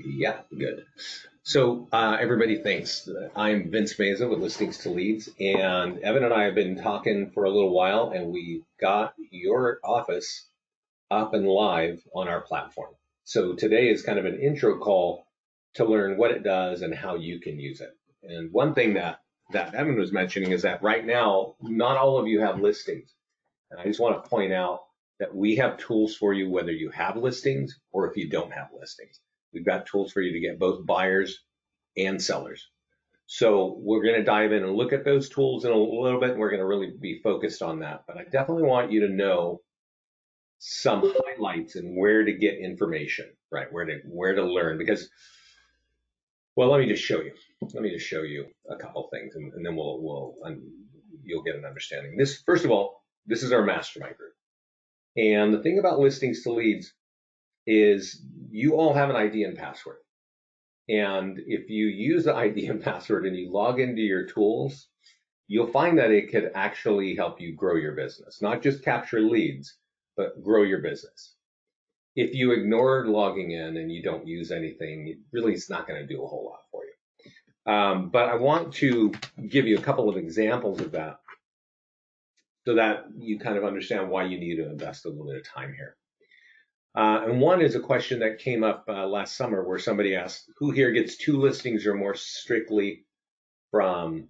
Yeah, good. So everybody, thanks. I'm Vince Meza with Listings to Leads, and Evan and I have been talking for a little while, and we got your office up and live on our platform. So today is kind of an intro call to learn what it does and how you can use it. And one thing that Evan was mentioning is that right now, not all of you have listings. And I just want to point out that we have tools for you whether you have listings or if you don't have listings. We've got tools for you to get both buyers and sellers. So we're going to dive in and look at those tools in a little bit. And we're going to really be focused on that. But I definitely want you to know some highlights and where to get information, right? Where to learn, because, well, let me just show you. Let me just show you a couple things, and then you'll get an understanding. First of all, this is our mastermind group. And the thing about Listings to Leads is you all have an ID and password. And if you use the ID and password and you log into your tools, you'll find that it could actually help you grow your business, not just capture leads, but grow your business. If you ignore logging in and you don't use anything, really it's not going to do a whole lot for you. But I want to give you a couple of examples of that so that you kind of understand why you need to invest a little bit of time here. And one is a question that came up last summer where somebody asked, who here gets 2 listings or more strictly from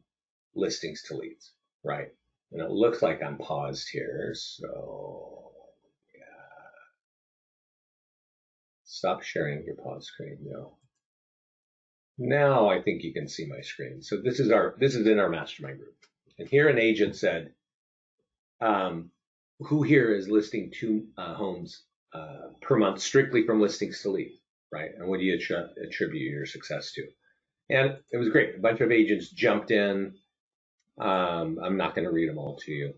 Listings to Leads, right? And it looks like I'm paused here, so yeah. Stop sharing your pause screen. No. Now I think you can see my screen. So this is in our mastermind group. And here an agent said, who here is listing 2 homes per month strictly from Listings to Leads, right? And what do you attribute your success to? And it was great. A bunch of agents jumped in. I'm not going to read them all to you.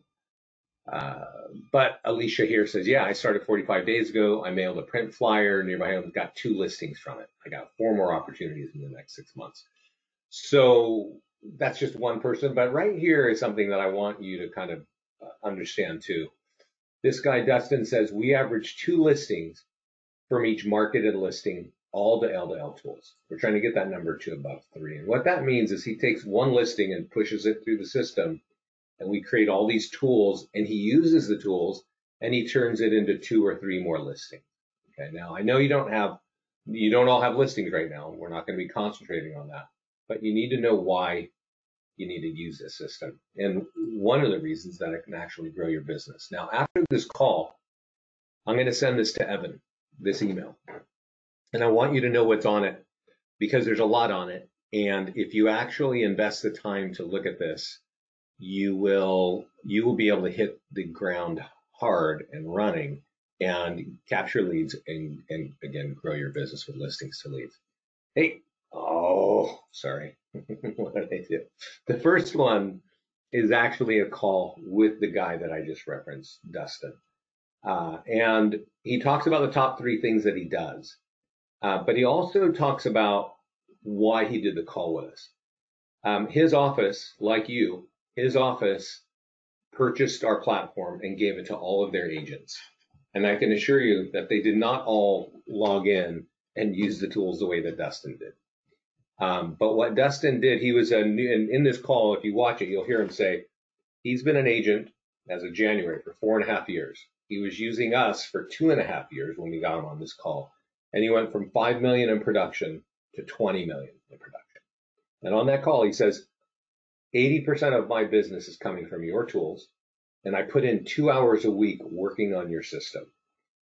But Alicia here says, yeah, I started 45 days ago. I mailed a print flyer. Nearby homes got 2 listings from it. I got 4 more opportunities in the next 6 months. So that's just one person. But right here is something that I want you to kind of understand too. This guy, Dustin, says we average 2 listings from each marketed listing, all the L2L tools. We're trying to get that number to above 3. And what that means is he takes one listing and pushes it through the system, and we create all these tools, and he uses the tools, and he turns it into 2 or 3 more listings. Okay, now I know you don't all have listings right now. We're not going to be concentrating on that, but you need to know why you need to use this system. And one of the reasons that it can actually grow your business. Now, after this call, I'm going to send this to Evan, this email. And I want you to know what's on it because there's a lot on it. And if you actually invest the time to look at this, you will be able to hit the ground hard and running and capture leads and again, grow your business with Listings to Leads. Hey, oh, sorry. What did I do? The first one is actually a call with the guy that I just referenced, Dustin. And he talks about the top 3 things that he does. But he also talks about why he did the call with us. His office, like you, his office purchased our platform and gave it to all of their agents. And I can assure you that they did not all log in and use the tools the way that Dustin did. But what Dustin did, he was in this call, if you watch it, you'll hear him say, he's been an agent as of January for 4.5 years. He was using us for 2.5 years when we got him on this call. And he went from 5 million in production to 20 million in production. And on that call, he says, 80% of my business is coming from your tools. And I put in 2 hours a week working on your system.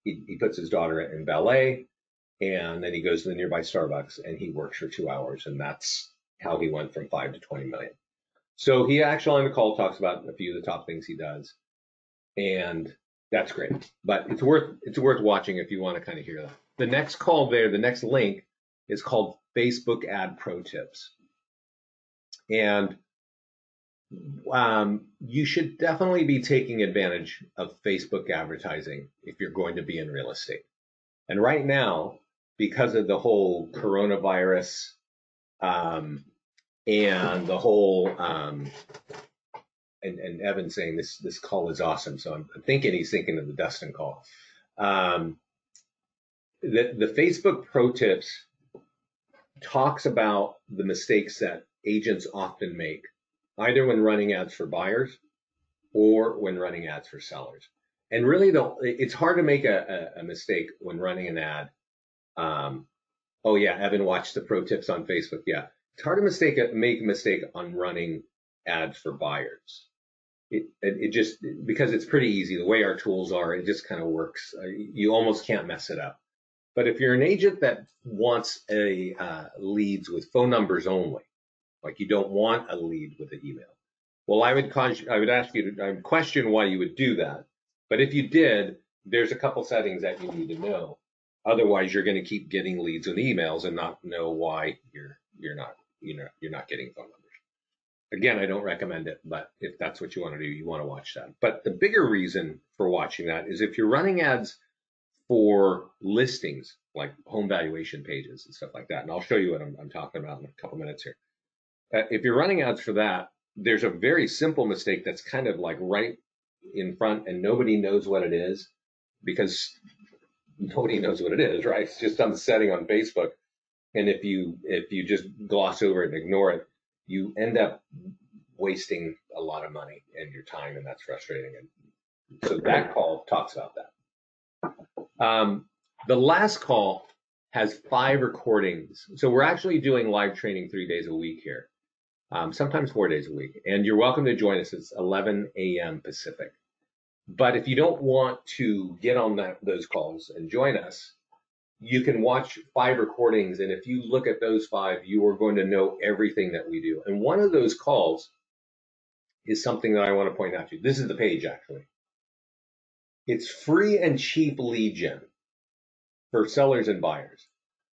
He puts his daughter in ballet, and then he goes to the nearby Starbucks and he works for 2 hours. And that's how he went from 5 to 20 million. So he actually on the call talks about a few of the top things he does. And that's great. But it's worth watching if you want to kind of hear that. The next call there, the next link is called Facebook Ad Pro Tips. And you should definitely be taking advantage of Facebook advertising if you're going to be in real estate. And right now, because of the whole coronavirus and the whole and Evan saying this call is awesome, so I'm thinking he's thinking of the Dustin call. The Facebook Pro Tips talks about the mistakes that agents often make, either when running ads for buyers or when running ads for sellers. And really, it's hard to make a mistake when running an ad. Oh yeah, Evan watched the pro tips on Facebook. Yeah, it's hard to make a mistake on running ads for buyers. It just, because it's pretty easy the way our tools are, it just kind of works. You almost can't mess it up. But if you're an agent that wants a leads with phone numbers only, like you don't want a lead with an email, well, I would ask you to, I would question why you would do that. But if you did, there's a couple settings that you need to know. Otherwise, you're going to keep getting leads and emails and not know why you're not getting phone numbers. Again, I don't recommend it, but if that's what you want to do, you want to watch that. But the bigger reason for watching that is if you're running ads for listings like home valuation pages and stuff like that, and I'll show you what I'm talking about in a couple minutes here. If you're running ads for that, there's a very simple mistake that's kind of like right in front and nobody knows what it is, because nobody knows what it is, right? It's just some setting on Facebook. And if you just gloss over it and ignore it, you end up wasting a lot of money and your time, and that's frustrating. And so that call talks about that. The last call has 5 recordings. So we're actually doing live training 3 days a week here, sometimes 4 days a week. And you're welcome to join us. It's 11 a.m. Pacific. But if you don't want to get on those calls and join us, you can watch 5 recordings. And if you look at those 5, you are going to know everything that we do. And one of those calls is something that I want to point out to you. This is the page, actually. It's free and cheap lead gen for sellers and buyers.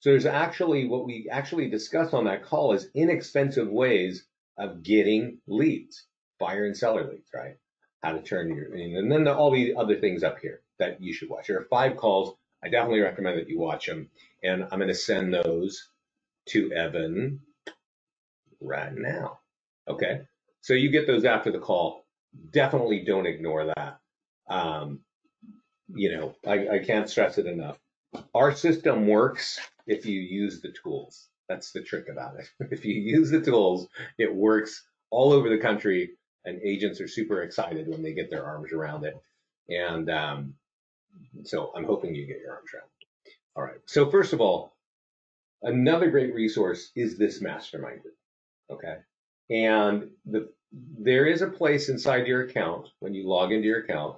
So there's actually, what we actually discuss on that call is inexpensive ways of getting leads, buyer and seller leads, right? How to turn and then all the other things up here that you should watch. There are 5 calls. I definitely recommend that you watch them. And I'm going to send those to Evan right now. Okay. So you get those after the call. Definitely don't ignore that. I can't stress it enough. Our system works if you use the tools. That's the trick about it. If you use the tools, it works all over the country, and agents are super excited when they get their arms around it. And so I'm hoping you get your arms around it. All right. So first of all, another great resource is this Mastermind Group. Okay. And there is a place inside your account when you log into your account.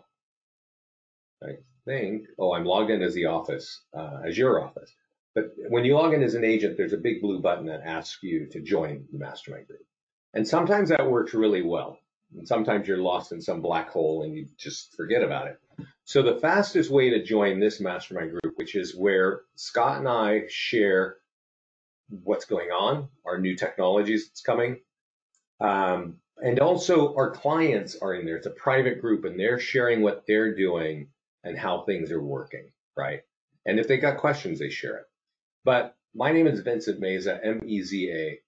I think, I'm logged in as the office, as your office. But when you log in as an agent, there's a big blue button that asks you to join the Mastermind Group. And sometimes that works really well. And sometimes you're lost in some black hole and you just forget about it. So the fastest way to join this Mastermind Group, which is where Scott and I share what's going on, our new technologies that's coming, and also our clients are in there. It's a private group and they're sharing what they're doing and how things are working, right? And if they got questions, they share it. But my name is Vincent Meza, M-E-Z-A,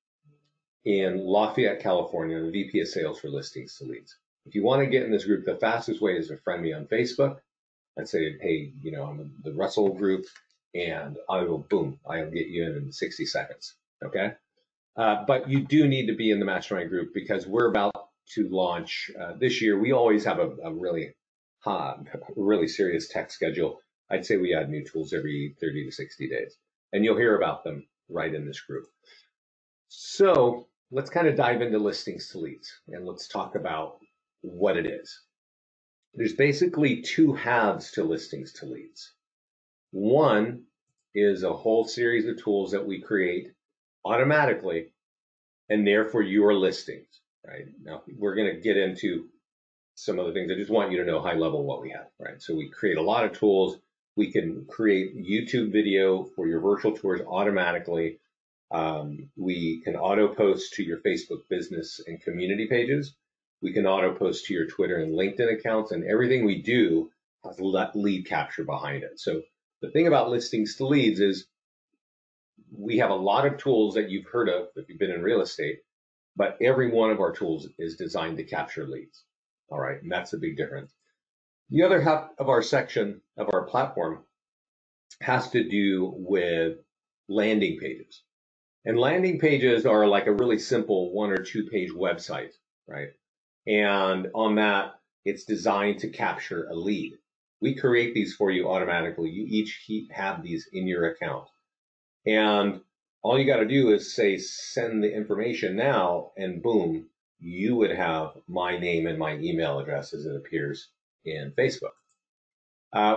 in Lafayette, California. I'm the VP of Sales for Listings to Leads. If you want to get in this group, the fastest way is to friend me on Facebook and say, hey, I'm in the Russell Group, and I'll get you in 60 seconds, okay? But you do need to be in the Mastermind Group because we're about to launch this year. We always have a really serious tech schedule. I'd say we add new tools every 30 to 60 days, and you'll hear about them right in this group. So let's kind of dive into listings to leads, and let's talk about what it is. There's basically 2 halves to listings to leads. One is a whole series of tools that we create automatically, and therefore your listings, right? Now, we're going to get into some other things. I just want you to know high level what we have, right? So we create a lot of tools. We can create YouTube video for your virtual tours automatically. We can auto post to your Facebook business and community pages. We can auto post to your Twitter and LinkedIn accounts, and everything we do has lead capture behind it. So the thing about listings to leads is we have a lot of tools that you've heard of if you've been in real estate, but every one of our tools is designed to capture leads. All right, and that's a big difference. The other half of our section of our platform has to do with landing pages. And landing pages are like a really simple 1 or 2 page website, right? And on that, it's designed to capture a lead. We create these for you automatically. You each have these in your account. And all you got to do is say, send the information now, and boom, you would have my name and my email address as it appears in Facebook.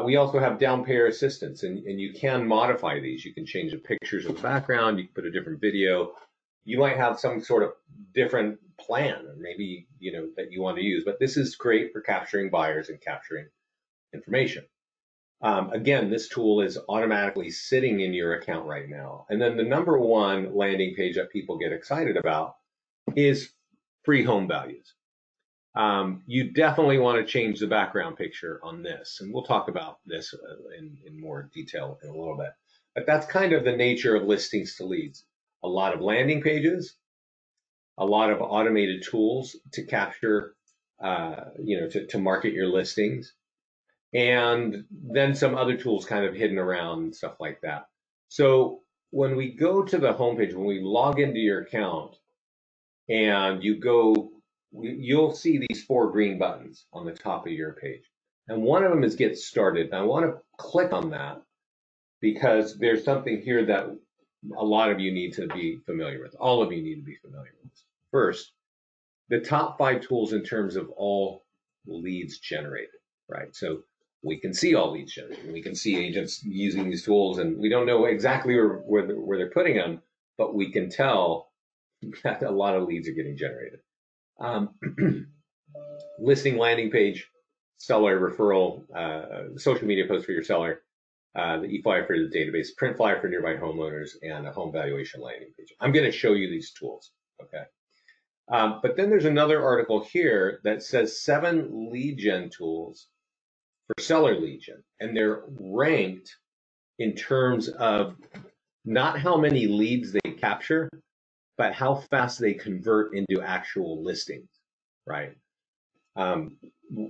We also have down payer assistance, and you can modify these. You can change the pictures of the background. You can put a different video. You might have some sort of different plan, or maybe, that you want to use. But this is great for capturing buyers and capturing information. Again, this tool is automatically sitting in your account right now. And then the number one landing page that people get excited about is free home values. You definitely want to change the background picture on this, and we'll talk about this in more detail in a little bit. But that's kind of the nature of listings to leads. A lot of landing pages, a lot of automated tools to capture, to market your listings, and then some other tools kind of hidden around, stuff like that. So when we go to the homepage, when we log into your account and you go, you'll see these 4 green buttons on the top of your page. And one of them is Get Started. And I want to click on that because there's something here that a lot of you need to be familiar with. All of you need to be familiar with. First, the top 5 tools in terms of all leads generated, right? So we can see all leads generated. We can see agents using these tools, and we don't know exactly where they're putting them, but we can tell that a lot of leads are getting generated. Listing landing page, seller referral, social media post for your seller, the e-flyer for the database, print flyer for nearby homeowners, and a home valuation landing page. I'm going to show you these tools, okay? But then there's another article here that says 7 lead gen tools for seller lead gen, and they're ranked in terms of not how many leads they capture, but how fast they convert into actual listings, right?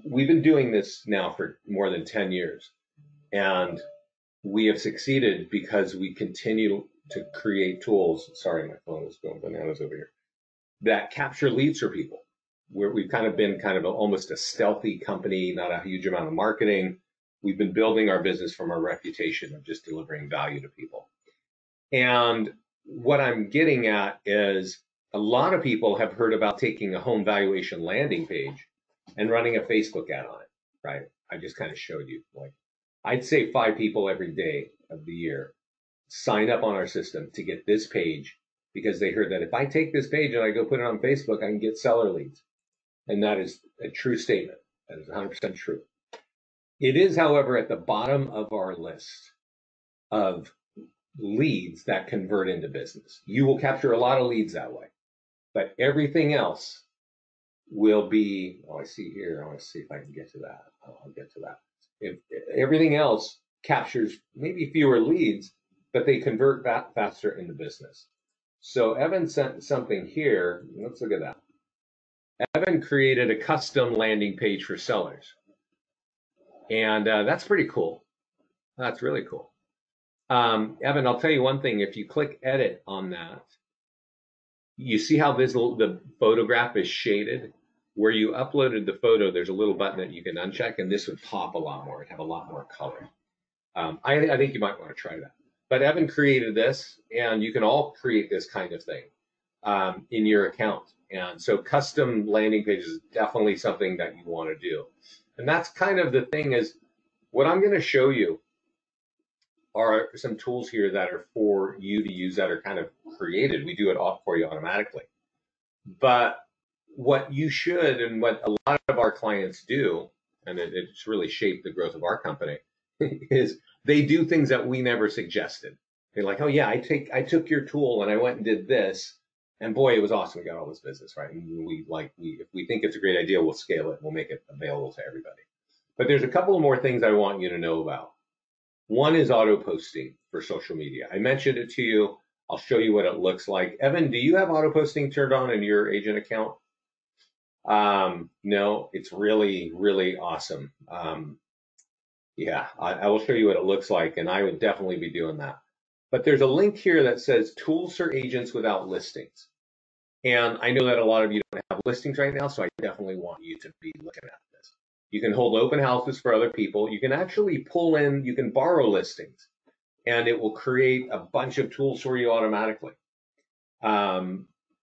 We've been doing this now for more than 10 years, and we have succeeded because we continue to create tools. Sorry, my phone is going bananas over here. That capture leads for people. We've kind of been almost a stealthy company, not a huge amount of marketing. We've been building our business from our reputation of just delivering value to people. And what I'm getting at is a lot of people have heard about taking a home valuation landing page and running a Facebook ad on it, right? I just kind of showed you. Like, I'd say 5 people every day of the year sign up on our system to get this page because they heard that if I take this page and I go put it on Facebook, I can get seller leads. And that is a true statement. That is 100% true. It is, however, at the bottom of our list of leads that convert into business. You will capture a lot of leads that way, but everything else will be, I see here, I want to see if I can get to that. I'll get to that. If everything else captures maybe fewer leads, but they convert that faster into business. So Evan sent something here. Let's look at that. Evan created a custom landing page for sellers. And that's pretty cool. That's really cool. Evan, I'll tell you one thing. If you click edit on that, you see how the photograph is shaded? Where you uploaded the photo, there's a little button that you can uncheck, and this would pop a lot more. It'd have a lot more color. I think you might want to try that. But Evan created this, and you can all create this kind of thing in your account. And so custom landing pages is definitely something that you want to do. And that's kind of the thing is, what I'm going to show you are some tools here that are for you to use that are kind of created. We do it all for you automatically. But what you should, and what a lot of our clients do, and it's really shaped the growth of our company, is they do things that we never suggested. They're like, oh yeah, I took your tool and I went and did this, and boy, it was awesome. We got all this business, right? And if we think it's a great idea, we'll scale it and we'll make it available to everybody. But there's a couple more things I want you to know about. One is auto posting for social media. I mentioned it to you. I'll show you what it looks like. Evan, do you have auto posting turned on in your agent account? No, it's really, really awesome. Yeah, I will show you what it looks like, and I would definitely be doing that. But there's a link here that says tools for agents without listings. And I know that a lot of you don't have listings right now, so I definitely want you to be looking at this. You can hold open houses for other people. You can actually pull in, you can borrow listings, and it will create a bunch of tools for you automatically.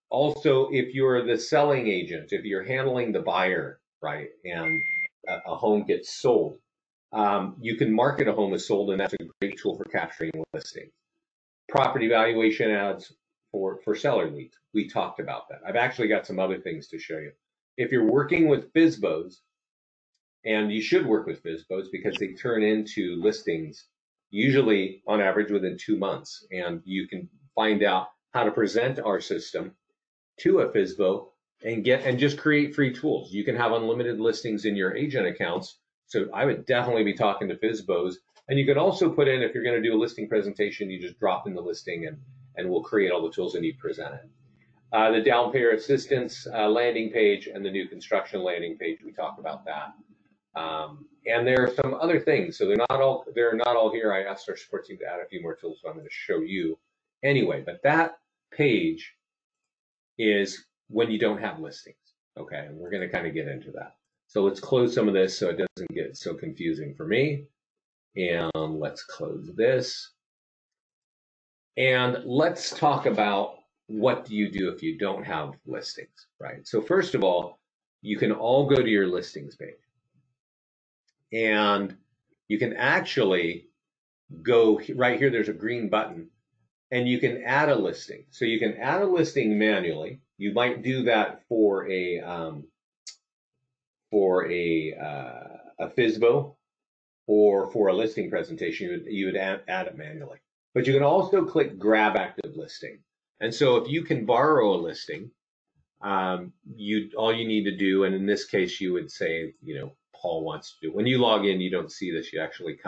Also, if you're the selling agent, if you're handling the buyer, right, and a home gets sold, you can market a home as sold, and that's a great tool for capturing listings. Property valuation ads for seller leads. We talked about that. I've actually got some other things to show you. If you're working with FSBOs, and you should work with FSBOs because they turn into listings usually on average within 2 months, and you can find out how to present our system to a FSBO and just create free tools. You can have unlimited listings in your agent accounts. So I would definitely be talking to FSBOs. And you can also put in, if you're going to do a listing presentation, you just drop in the listing and we'll create all the tools and you present it. The down payer assistance landing page and the new construction landing page, we talked about that. And there are some other things. So they're not all here. I asked our support team to add a few more tools, so I'm going to show you anyway. But that page is when you don't have listings. Okay, and we're going to kind of get into that. So let's close some of this so it doesn't get so confusing for me. And let's close this. And let's talk about what do you do if you don't have listings, right? So first of all, you can all go to your listings page. And you can actually go right here, there's a green button, and you can add a listing. So you can add a listing manually. You might do that for a FSBO or for a listing presentation. You would add it manually. But you can also click Grab Active Listing. And so if you can borrow a listing, all you need to do, and in this case, you would say, Paul wants to do. When you log in, you don't see this. You actually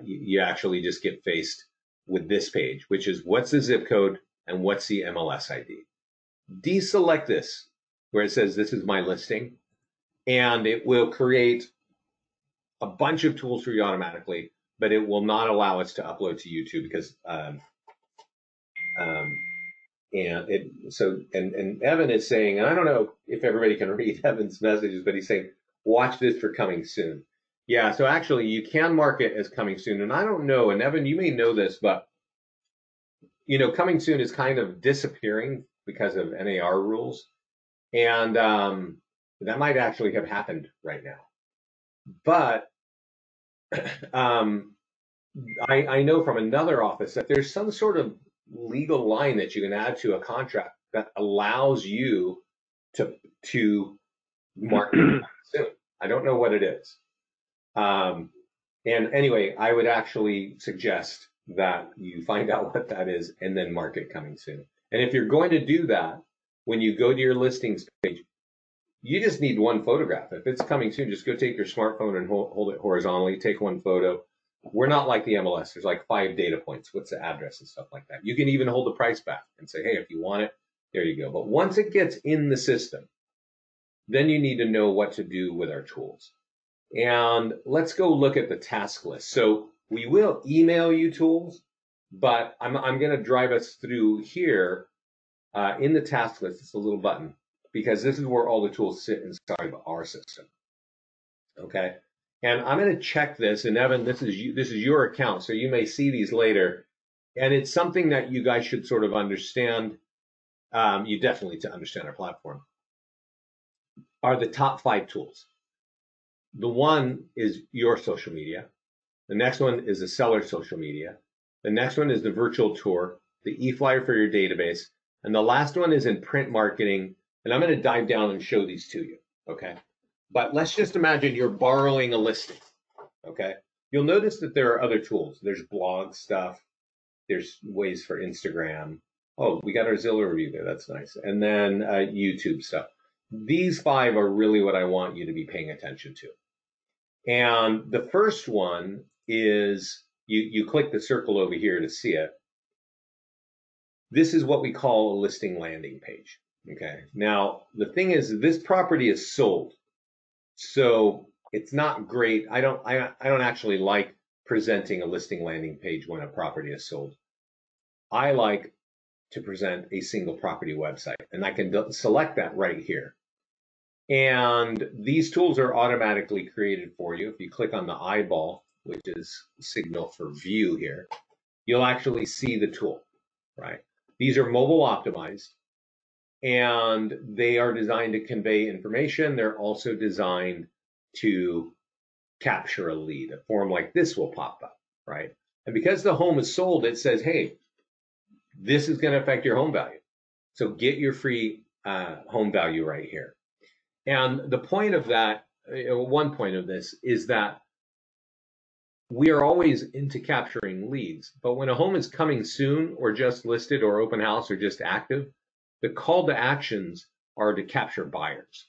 you actually just get faced with this page, which is what's the zip code and what's the MLS ID. Deselect this where it says this is my listing, and it will create a bunch of tools for you automatically, but it will not allow us to upload to YouTube because and Evan is saying, and I don't know if everybody can read Evan's messages, but he's saying, watch this for coming soon. Yeah, so actually you can mark it as coming soon. And I don't know, and Evan, you may know this, but coming soon is kind of disappearing because of NAR rules. And that might actually have happened right now. But I know from another office that there's some sort of legal line that you can add to a contract that allows you to market soon. I don't know what it is. And anyway, I would actually suggest that you find out what that is and then mark it coming soon. And if you're going to do that, when you go to your listings page, you just need one photograph. If it's coming soon, just go take your smartphone and hold it horizontally, take one photo. We're not like the MLS. There's like 5 data points. What's the address and stuff like that. You can even hold the price back and say, hey, if you want it, there you go. But once it gets in the system, then you need to know what to do with our tools. And let's go look at the task list. So we will email you tools, but I'm going to drive us through here in the task list. It's a little button because this is where all the tools sit inside of our system. Okay. And I'm going to check this, and Evan, this is your account, so you may see these later. And it's something that you guys should sort of understand. You definitely to understand our platform. Are the top 5 tools. The one is your social media. The next one is the seller's social media. The next one is the virtual tour, the e-flyer for your database, and the last one is in print marketing. And I'm going to dive down and show these to you. Okay. But let's just imagine you're borrowing a listing, okay? You'll notice that there are other tools. There's blog stuff. There's ways for Instagram. Oh, we got our Zillow review there. That's nice. And then YouTube stuff. These 5 are really what I want you to be paying attention to. And the first one is you click the circle over here to see it. This is what we call a listing landing page, okay? Now, the thing is, this property is sold. So it's not great. I don't actually like presenting a listing landing page when a property is sold. I like to present a single property website, and I can select that right here. And these tools are automatically created for you. If you click on the eyeball, which is signal for view here, you'll actually see the tool, right? These are mobile optimized, and they are designed to convey information. They're also designed to capture a lead. A form like this will pop up, right? And because the home is sold, it says, hey, this is going to affect your home value. So get your free home value right here. And the point of that, one point of this is that we are always into capturing leads, but when a home is coming soon or just listed or open house or just active, the call to actions are to capture buyers.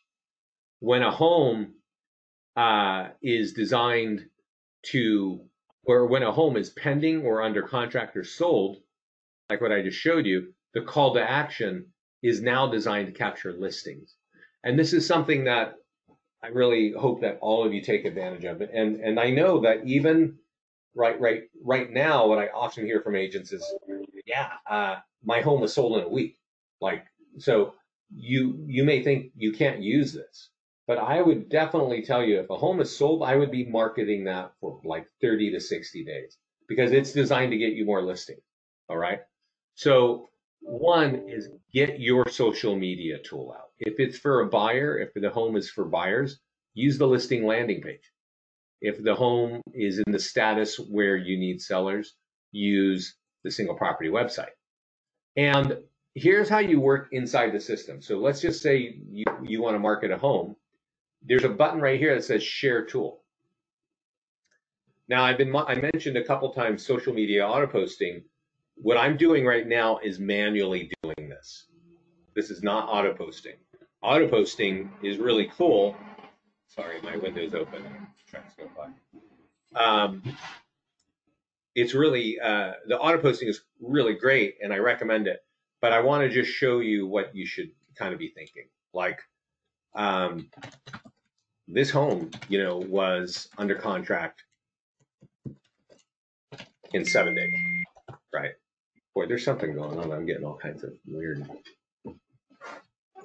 When a home is designed to, or when a home is pending or under contract or sold, like what I just showed you, the call to action is now designed to capture listings. And this is something that I really hope that all of you take advantage of it. And I know that even right now, what I often hear from agents is, yeah, my home was sold in a week. Like, so you may think you can't use this, but I would definitely tell you if a home is sold, I would be marketing that for like 30 to 60 days because it's designed to get you more listings. All right. So one is get your social media tool out. If it's for a buyer, if the home is for buyers, use the listing landing page. If the home is in the status where you need sellers, use the single property website. And here's how you work inside the system. So let's just say you want to market a home. There's a button right here that says share tool. Now I mentioned a couple times social media auto posting. What I'm doing right now is manually doing this. This is not auto posting. Auto posting is really cool. Sorry, my window's open. Trucks go by. It's really, the auto posting is really great and I recommend it, but I want to just show you what you should kind of be thinking. Like, this home, was under contract in 7 days, right? Boy, there's something going on. I'm getting all kinds of weird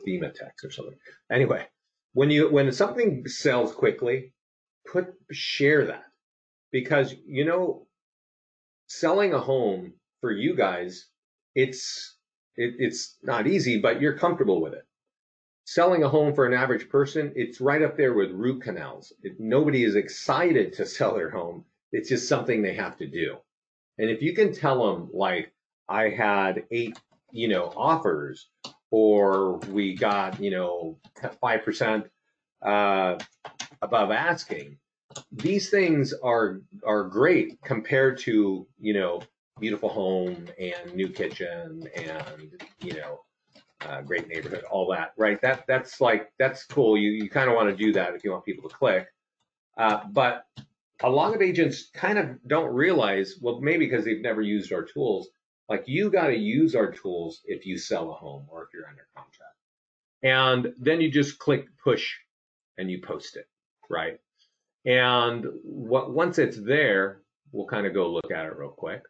FEMA texts or something. Anyway, when something sells quickly, share that because selling a home for you guys, it's not easy, but you're comfortable with it. Selling a home for an average person, it's right up there with root canals. Nobody is excited to sell their home. It's just something they have to do. And if you can tell them, like, I had 8, offers, or we got, 5% above asking, these things are great compared to, beautiful home and new kitchen and, great neighborhood, all that, right? That's cool. You kind of want to do that if you want people to click. But a lot of agents kind of don't realize, well, maybe because they've never used our tools, like you got to use our tools if you sell a home or if you're under contract. And then you just click push and you post it, right? And once it's there, we'll kind of go look at it real quick.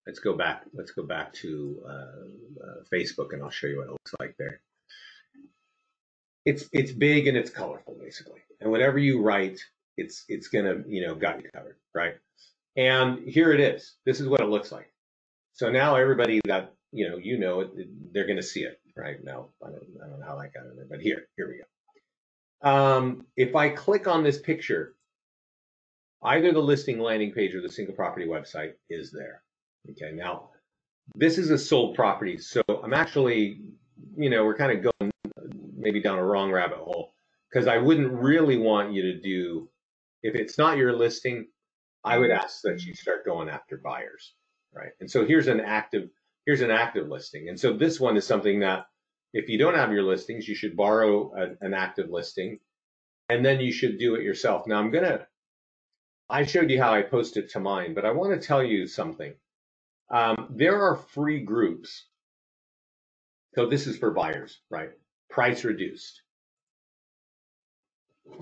Let's go back to Facebook, and I'll show you what it looks like there. It's big and it's colorful, basically. And whatever you write, it's gonna got you covered, right? And here it is. This is what it looks like. So now everybody that they're gonna see it, right? Now I don't know how that got in there, but here we go. If I click on this picture, either the listing landing page or the single property website is there. Okay, now this is a sold property, so I'm actually, we're kind of going maybe down a wrong rabbit hole because I wouldn't really want you to do, if it's not your listing, I would ask that you start going after buyers, right? And so here's an active listing, and so this one is something that if you don't have your listings, you should borrow an active listing, and then you should do it yourself. Now I showed you how I post it to mine, but I want to tell you something. There are free groups. So this is for buyers, right? Price reduced.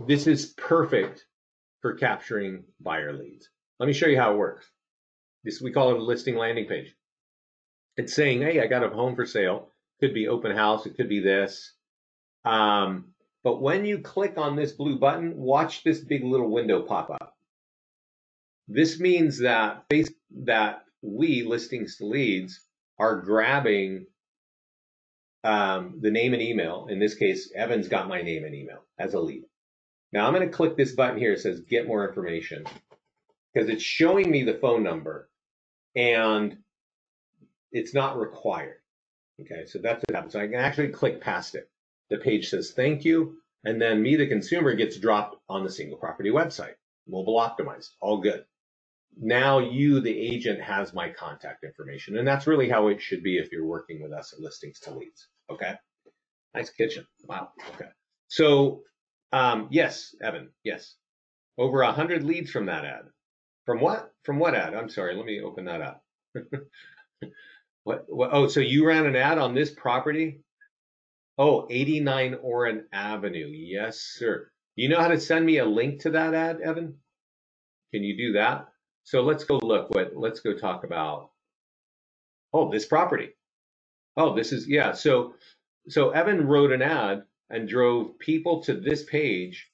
This is perfect for capturing buyer leads. Let me show you how it works. we call it a listing landing page. It's saying, hey, I got a home for sale. Could be open house. It could be this. But when you click on this blue button, watch this big little window pop up. This means that we, listings to leads, are grabbing the name and email. In this case, Evan's got my name and email as a lead. Now I'm going to click this button here. It says get more information because it's showing me the phone number and it's not required. Okay, so that's what happens. So I can actually click past it. The page says thank you, and then me, the consumer, gets dropped on the single property website. Mobile optimized, all good. Now you, the agent, has my contact information, and that's really how it should be if you're working with us at Listings to Leads. Okay, nice kitchen. Wow. Okay, so yes, Evan, yes, over 100 leads from that ad. From what? From what ad? I'm sorry. Let me open that up. What? Oh, so you ran an ad on this property? Oh, 89 Oren Avenue. Yes, sir. You know how to send me a link to that ad, Evan? Can you do that? So let's go look. Let's go talk about. Oh, this property. Oh, this is, yeah. So Evan wrote an ad and drove people to this page,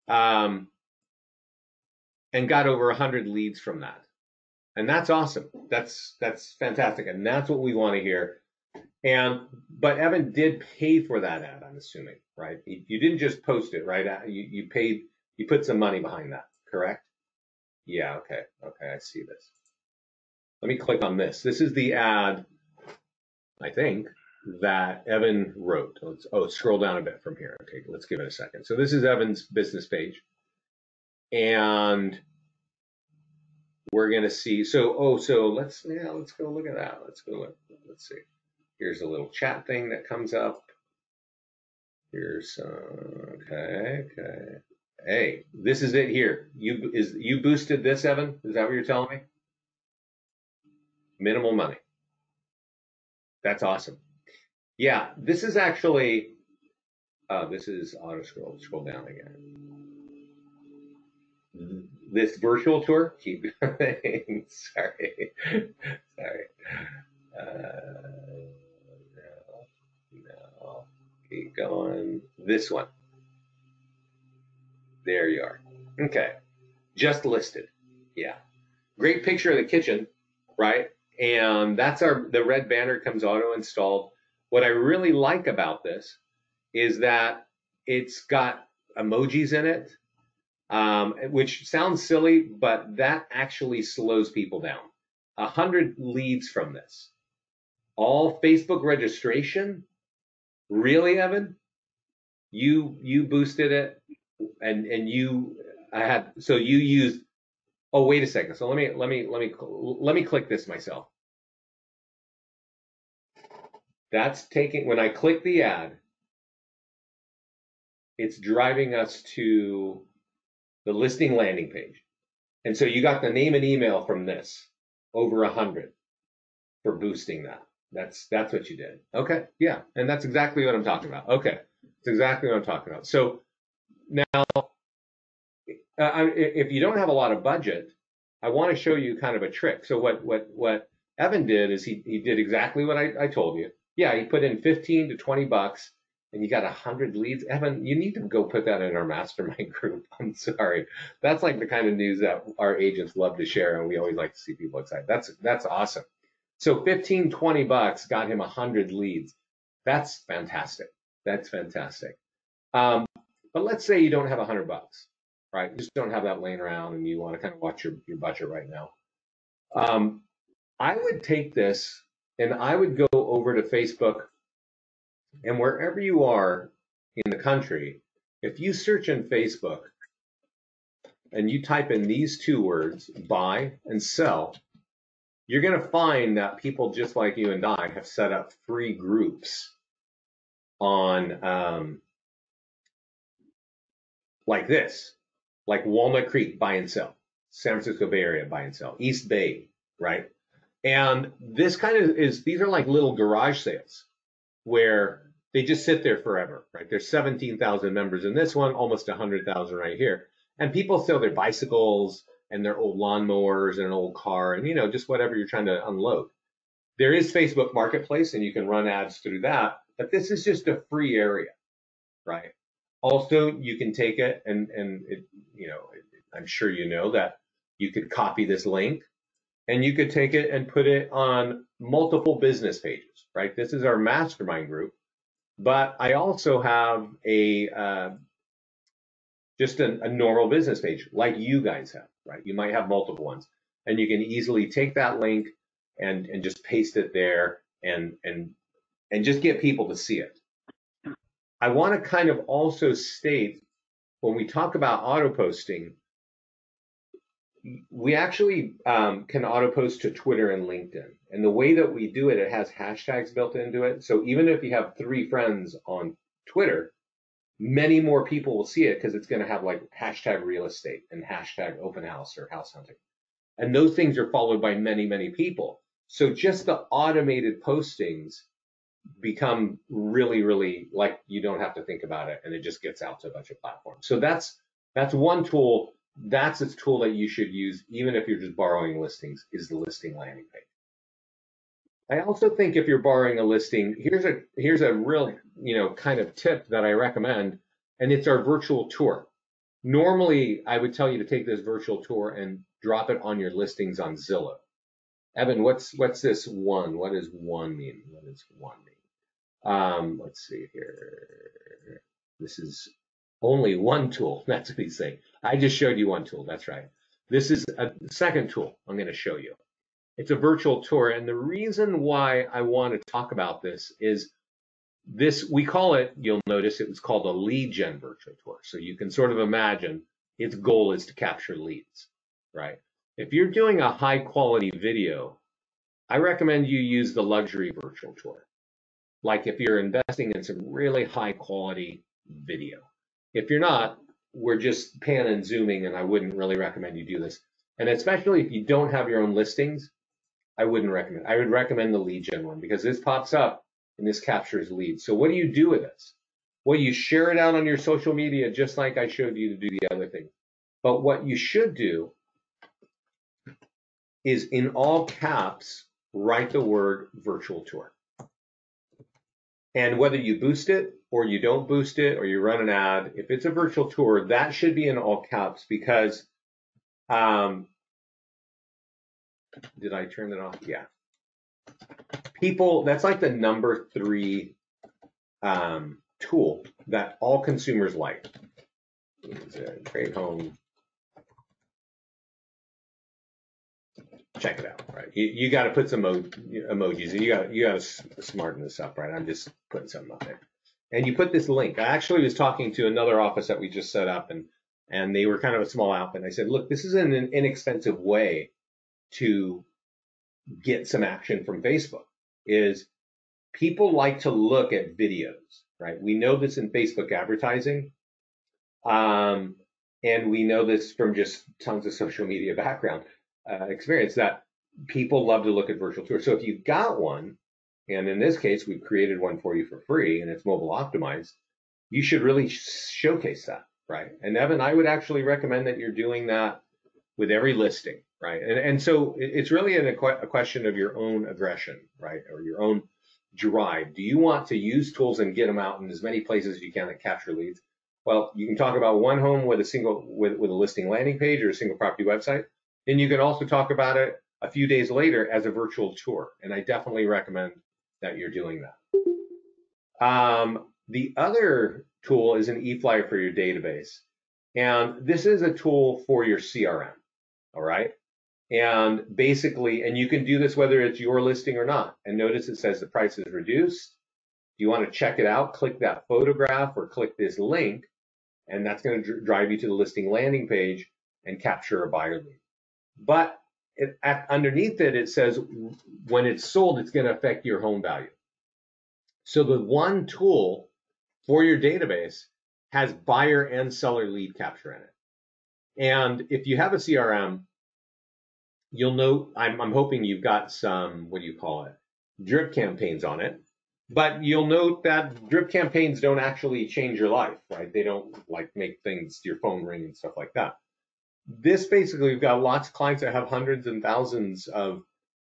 and got over 100 leads from that. And that's awesome. That's fantastic. And that's what we want to hear. But Evan did pay for that ad, I'm assuming, right? You didn't just post it, right? You paid, you put some money behind that, correct? Yeah, okay, I see this. Let me click on this. This is the ad, I think, that Evan wrote. Let's scroll down a bit from here. Okay, let's give it a second. So this is Evan's business page. And we're going to see, so let's go look at that. Let's see. Here's a little chat thing that comes up. Here's, okay. Hey, this is it here. You boosted this, Evan? Is that what you're telling me? Minimal money. That's awesome. Yeah, this is actually, this is auto scroll down again. This virtual tour, keep going. Sorry. No, keep going. This one. There you are. Okay, just listed. Yeah, great picture of the kitchen, right? And that's the red banner comes auto installed. What I really like about this is that it's got emojis in it. Which sounds silly, but that actually slows people down. 100 leads from this. All Facebook registration? Really, Evan? You boosted it, and you used. Oh, wait a second. So let me click this myself. That's taking, when I click the ad, it's driving us to the listing landing page. And so you got the name and email from this, over 100 for boosting that. That's what you did. Okay, yeah, and that's exactly what I'm talking about. Okay, that's exactly what I'm talking about. So now, if you don't have a lot of budget, I want to show you kind of a trick. So what Evan did is he did exactly what I told you. Yeah, he put in 15 to 20 bucks. And you got 100 leads. Evan, you need to go put that in our mastermind group. I'm sorry. That's like the kind of news that our agents love to share, and we always like to see people excited. That's awesome. So 15, 20 bucks got him 100 leads. That's fantastic. That's fantastic. But let's say you don't have 100 bucks, right? You just don't have that laying around and you want to kind of watch your budget right now. I would take this and I would go over to Facebook. And wherever you are in the country, if you search in Facebook and you type in these two words, buy and sell, you're going to find that people just like you and I have set up free groups on like this, like Walnut Creek, buy and sell, San Francisco Bay Area, buy and sell, East Bay, right? And this kind of these are like little garage sales where they just sit there forever, right? There's 17,000 members in this one, almost 100,000 right here. And people sell their bicycles and their old lawnmowers and an old car and, just whatever you're trying to unload. There is Facebook Marketplace and you can run ads through that, but this is just a free area, right? Also, you can take it and it, I'm sure you know that you could copy this link and you could take it and put it on multiple business pages, right? This is our mastermind group, but I also have just a normal business page like you guys have, right? You might have multiple ones, and you can easily take that link and just paste it there and just get people to see it. I want to kind of also state, when we talk about auto posting, we actually can auto post to Twitter and LinkedIn. And the way that we do it, it has hashtags built into it. So even if you have 3 friends on Twitter, many more people will see it because it's going to have like hashtag real estate and hashtag open house or house hunting. And those things are followed by many, many people. So just the automated postings become really, really like you don't have to think about it, and it just gets out to a bunch of platforms. So that's one tool. That's a tool that you should use even if you're just borrowing listings, is the listing landing page. I also think if you're borrowing a listing, here's a real, kind of tip that I recommend, and it's our virtual tour. Normally, I would tell you to take this virtual tour and drop it on your listings on Zillow. Evan, what's this one? What does one mean? What does one mean? Let's see here. This is only one tool. That's what he's saying. I just showed you one tool. That's right. This is a second tool I'm going to show you. It's a virtual tour. And the reason why I want to talk about this is this, we call it, you'll notice it was called a lead gen virtual tour. So you can sort of imagine its goal is to capture leads, right? If you're doing a high quality video, I recommend you use the luxury virtual tour. Like if you're investing in some really high quality video. If you're not, we're just pan and zooming, and I wouldn't really recommend you do this. And especially if you don't have your own listings, I wouldn't recommend. I would recommend the lead gen one, because this pops up and this captures leads. So what do you do with this? Well, you share it out on your social media, just like I showed you to do the other thing. But what you should do is, in all caps, write the word virtual tour. And whether you boost it or you don't boost it or you run an ad, if it's a virtual tour, that should be in all caps, because did I turn it off? Yeah. People, that's like the number 3 tool that all consumers like. It's a great home. Check it out, right? You got to put some emojis, and you got to smarten this up, right? I'm just putting something up there, and you put this link. I actually was talking to another office that we just set up, and they were kind of a small outfit. And I said, look, this is an inexpensive way to get some action from Facebook. Is people like to look at videos, right? We know this in Facebook advertising, and we know this from just tons of social media background. Experience that people love to look at virtual tours. So if you've got one, and in this case, we've created one for you for free and it's mobile optimized, you should really showcase that, right? And Evan, I would actually recommend that you're doing that with every listing, right? And so it's really a question of your own aggression, right? Or your own drive. Do you want to use tools and get them out in as many places as you can that capture leads? Well, you can talk about one home with a listing landing page or a single property website. And you can also talk about it a few days later as a virtual tour. And I definitely recommend that you're doing that. The other tool is an e-flyer for your database. And this is a tool for your CRM, all right? And basically, and you can do this whether it's your listing or not. And notice it says the price is reduced. Do you want to check it out? Click that photograph or click this link, and that's going to drive you to the listing landing page and capture a buyer lead. But underneath it, it says when it's sold, it's going to affect your home value. So the one tool for your database has buyer and seller lead capture in it. And if you have a CRM, you'll know, I'm hoping you've got some, what do you call it, drip campaigns on it. But you'll note that drip campaigns don't actually change your life, right? They don't like make things, your phone ring and stuff like that. This basically, we've got lots of clients that have hundreds and thousands of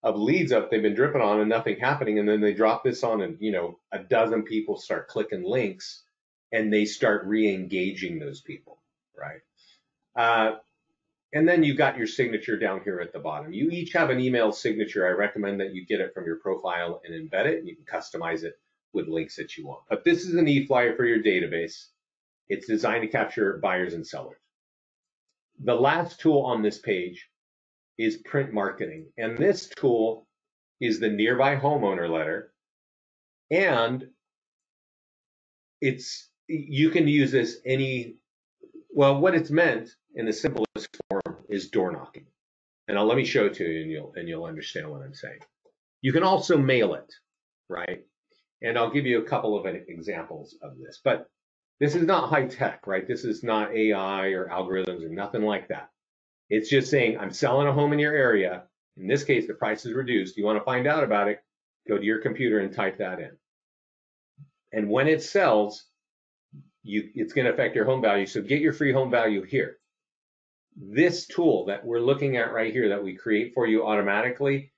leads up they've been dripping on and nothing happening, and then they drop this on, and a dozen people start clicking links, and they start re-engaging those people, right? And then you've got your signature down here at the bottom. You each have an email signature. I recommend that you get it from your profile and embed it, and you can customize it with links that you want. But this is an e-flyer for your database. It's designed to capture buyers and sellers. The last tool on this page is print marketing. And this tool is the nearby homeowner letter. And you can use this what it's meant in the simplest form is door knocking. And let me show it to you, and you'll understand what I'm saying. You can also mail it, right? And I'll give you a couple of examples of this. But this is not high tech, right? This is not AI or algorithms or nothing like that. It's just saying, I'm selling a home in your area. In this case, the price is reduced. You want to find out about it, go to your computer and type that in. And when it sells, it's going to affect your home value. So get your free home value here. This tool that we're looking at right here that we create for you automatically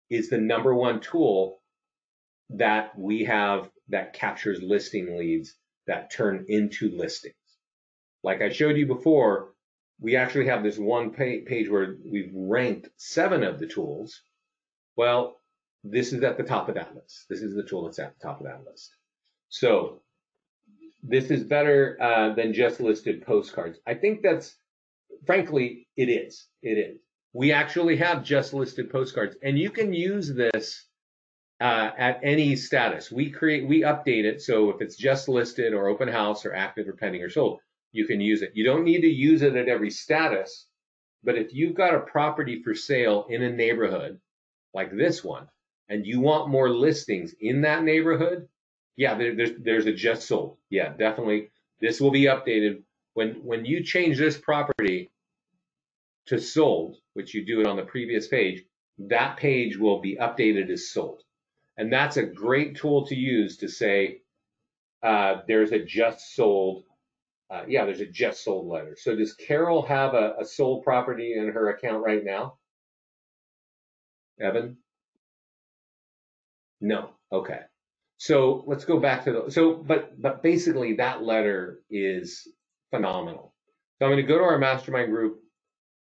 is the #1 tool that we have that captures listing leads that turn into listings. Like I showed you before, we actually have this one page where we've ranked 7 of the tools. Well, this is at the top of that list. This is the tool that's at the top of that list. So this is better than just listed postcards. I think that's, frankly, it is. It is. We actually have just listed postcards, and you can use this at any status. We update it, so if it's just listed or open house or active or pending or sold, you can use it. You don't need to use it at every status, but if you've got a property for sale in a neighborhood like this one, and you want more listings in that neighborhood, yeah, there's a just sold. Yeah, definitely. This will be updated when you change this property to sold, which you do it on the previous page. That page will be updated as sold, and that's a great tool to use to say there's a just sold. There's a just sold letter. So does Carol have a sold property in her account right now? Evan? No. Okay. So let's go back to but basically that letter is phenomenal. So I'm going to go to our mastermind group,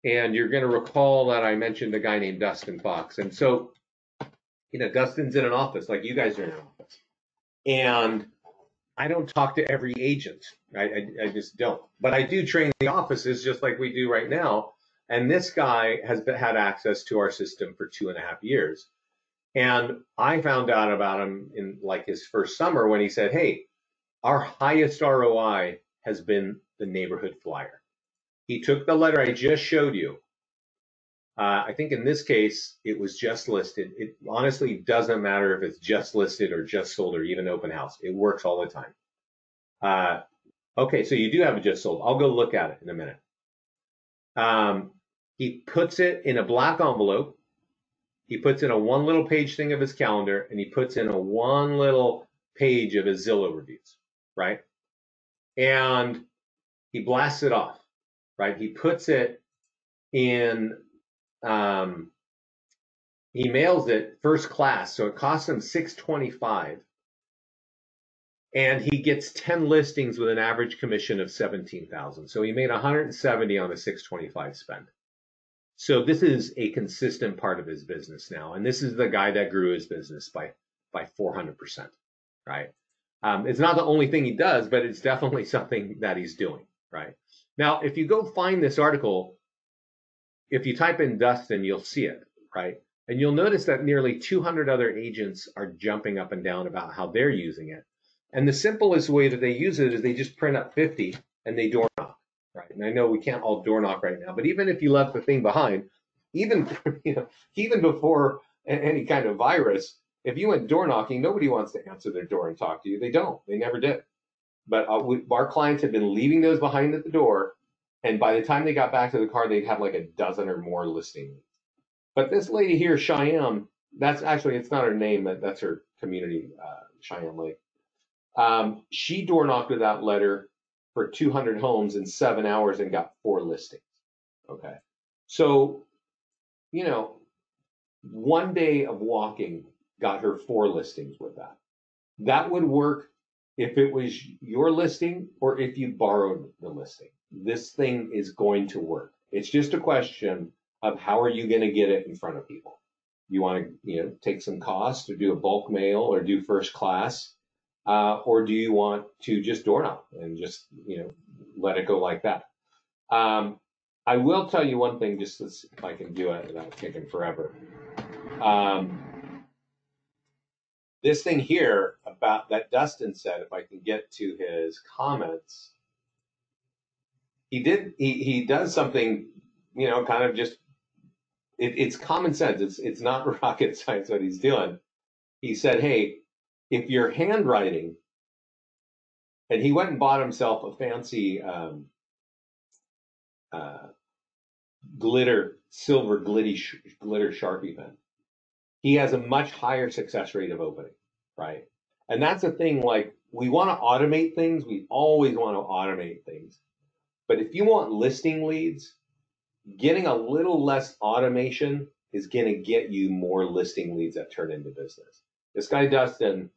and you're going to recall that I mentioned a guy named Dustin Fox. And so, Dustin's in an office like you guys are in an office. And I don't talk to every agent. I just don't. But I do train the offices just like we do right now. And this guy has had access to our system for 2.5 years. And I found out about him in like his first summer when he said, hey, our highest ROI has been the neighborhood flyer. He took the letter I just showed you. I think in this case, it was just listed. It honestly doesn't matter if it's just listed or just sold or even open house. It works all the time. Okay, so you do have it just sold. I'll go look at it in a minute. He puts it in a black envelope. He puts in a one little page thing of his calendar, and he puts in a one little page of his Zillow reviews, right? And he blasts it off, right? He puts it in, he mails it first class, so it costs him $625, and he gets 10 listings with an average commission of $17,000. So he made $170 on a $625 spend. So this is a consistent part of his business now, and this is the guy that grew his business by 400%, right? It's not the only thing he does, but it's definitely something that he's doing, right? Now, if you go find this article, if you type in Dustin, you'll see it, right? And you'll notice that nearly 200 other agents are jumping up and down about how they're using it. And the simplest way that they use it is they just print up 50 and they door knock, right? And I know we can't all door knock right now, but even if you left the thing behind, even before any kind of virus, if you went door knocking, nobody wants to answer their door and talk to you. They don't. They never did. But our clients had been leaving those behind at the door, and by the time they got back to the car, they'd have like a dozen or more listings. But this lady here, Cheyenne, that's actually, it's not her name, that's her community, Cheyenne Lake. She door knocked with that letter for 200 homes in 7 hours and got 4 listings. Okay. So, you know, one day of walking got her 4 listings with that. That would work if it was your listing or if you borrowed the listing. This thing is going to work. It's just a question of how are you going to get it in front of people. You want to, take some cost or do a bulk mail or do first class, or do you want to just door knock and just, let it go like that? I will tell you one thing, just if I can do it without taking forever. This thing here about that Dustin said, if I can get to his comments, he does something, kind of just, it's common sense. It's not rocket science what he's doing. He said, hey, if you're handwriting, and he went and bought himself a fancy silver glitter Sharpie pen. He has a much higher success rate of opening, right? And that's a thing, like, we want to automate things. We always want to automate things. But if you want listing leads, getting a little less automation is going to get you more listing leads that turn into business. This guy, Dustin,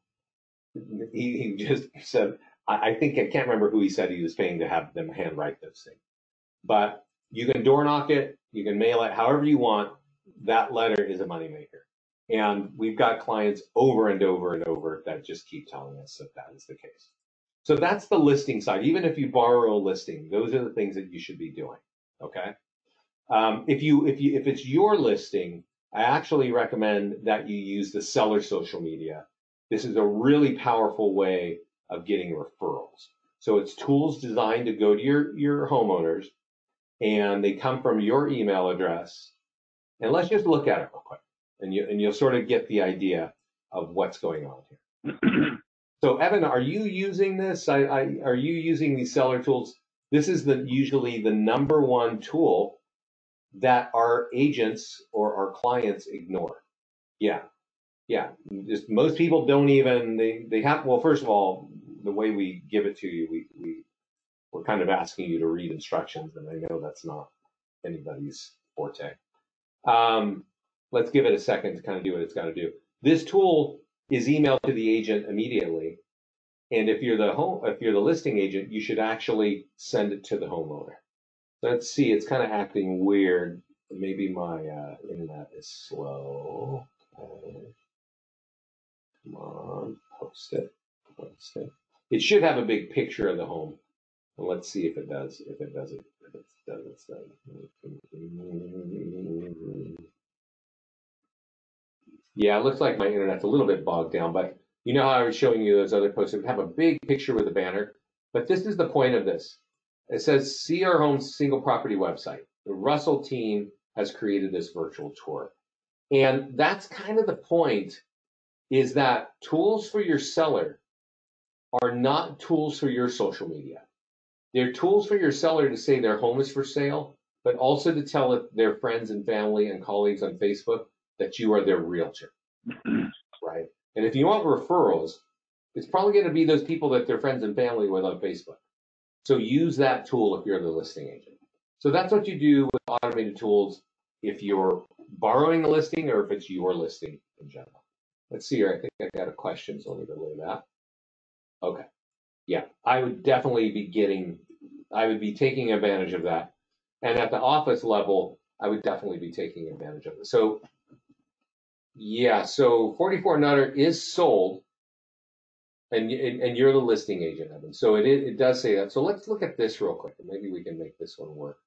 he just said, I think, I can't remember who he said he was paying to have them handwrite this thing. But you can door knock it, you can mail it, however you want. That letter is a moneymaker. And we've got clients over and over and over that just keep telling us that is the case. So that's the listing side. Even if you borrow a listing, those are the things that you should be doing. Okay. If it's your listing, I actually recommend that you use the seller social media. This is a really powerful way of getting referrals. So it's tools designed to go to your homeowners, and they come from your email address. And let's just look at it real quick, and you'll sort of get the idea of what's going on here. So Evan, are you using this? Are you using these seller tools? This is usually the number one tool that our agents or our clients ignore. Yeah. Just most people don't even, they have, well, first of all, the way we give it to you, we're kind of asking you to read instructions, and I know that's not anybody's forte. Let's give it a second to kind of do what it's got to do. This tool is emailed to the agent immediately, and if you're the listing agent, you should actually send it to the homeowner. Let's see, it's kind of acting weird. Maybe my internet is slow. Come on, post it. It should have a big picture of the home. Well, let's see if it does. If it does. Yeah, it looks like my internet's a little bit bogged down, but you know how I was showing you those other posts that have a big picture with a banner? But this is the point of this. It says, see our home's single property website. The Russell team has created this virtual tour. And that's kind of the point, is that tools for your seller are not tools for your social media. They're tools for your seller to say their home is for sale, but also to tell their friends and family and colleagues on Facebook that you are their realtor, right? And if you want referrals, it's probably going to be those people that their friends and family with on Facebook. So use that tool if you're the listing agent. So that's what you do with automated tools if you're borrowing a listing or if it's your listing in general. Let's see here. I think I got a question, so let me go look at that. Okay. Yeah, I would definitely be taking advantage of that. And at the office level, I would definitely be taking advantage of it. So, yeah, so 44 Nutter is sold, and you're the listing agent, Evan. So it does say that. So let's look at this real quick, and maybe we can make this one work.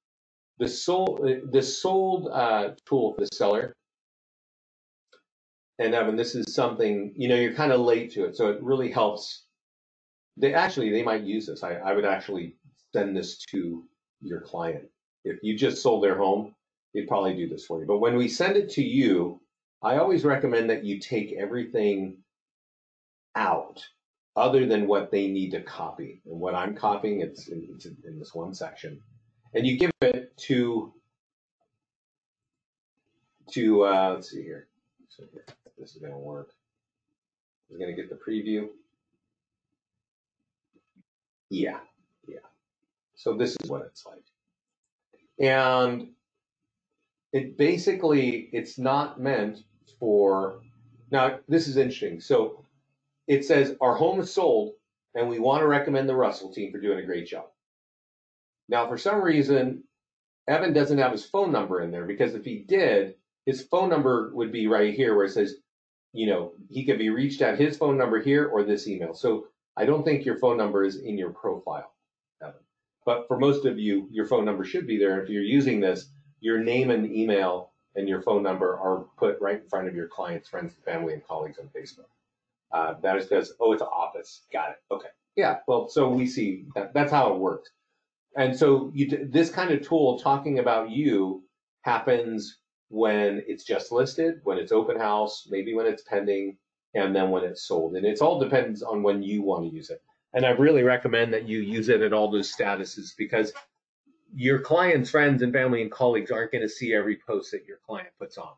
The sold tool for the seller, and Evan, this is something, you're kind of late to it, so it really helps. They might use this. I would actually send this to your client. If you just sold their home, they'd probably do this for you. But when we send it to you, I always recommend that you take everything out other than what they need to copy. And what I'm copying, it's in this one section. And you give it to let's see here. So here, this is going to work. We're going to get the preview. Yeah. So this is what it's like. And it's not meant for, now this is interesting. So it says our home is sold and we want to recommend the Russell team for doing a great job. Now, for some reason, Evan doesn't have his phone number in there, because if he did, his phone number would be right here where it says, he could be reached at his phone number here or this email. So I don't think your phone number is in your profile, Evan. But for most of you, your phone number should be there. If you're using this, your name and email and your phone number are put right in front of your clients, friends, family, and colleagues on Facebook. That is because, it's an office. Got it. Okay. Yeah. Well, so we see that's how it works. And so this kind of tool talking about you happens when it's just listed, when it's open house, maybe when it's pending, and then when it's sold. And it all depends on when you want to use it. And I really recommend that you use it at all those statuses, because your clients, friends, and family and colleagues aren't going to see every post that your client puts on,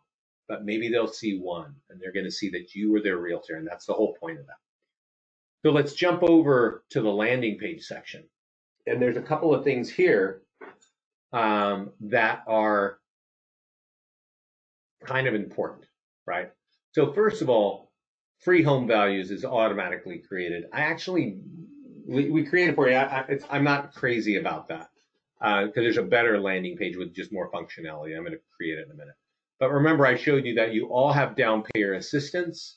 but maybe they'll see one, and they're going to see that you were their realtor, and that's the whole point of that. So let's jump over to the landing page section. And there's a couple of things here that are kind of important, right? So first of all, free home values is automatically created. We created for you. I'm not crazy about that, because there's a better landing page with just more functionality. I'm going to create it in a minute. But remember, I showed you that you all have down payer assistance,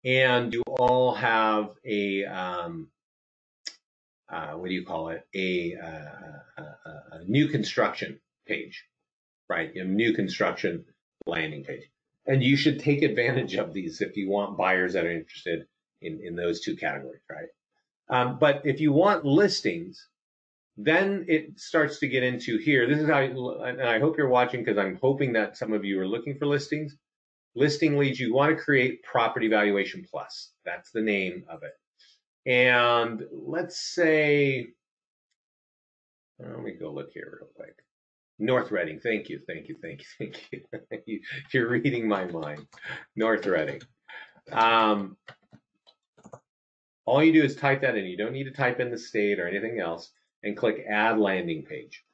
and you all have a a new construction page, right? A new construction landing page. And you should take advantage of these if you want buyers that are interested in those two categories, right? But if you want listings, then it starts to get into here. This is how, and I hope you're watching, because I'm hoping that some of you are looking for listings. Listing leads, you want to create Property Valuation Plus. That's the name of it. And let's say, let me go look here real quick. North Reading, thank you. You're reading my mind. North Reading. All you do is type that in. You don't need to type in the state or anything else, and click Add Landing Page.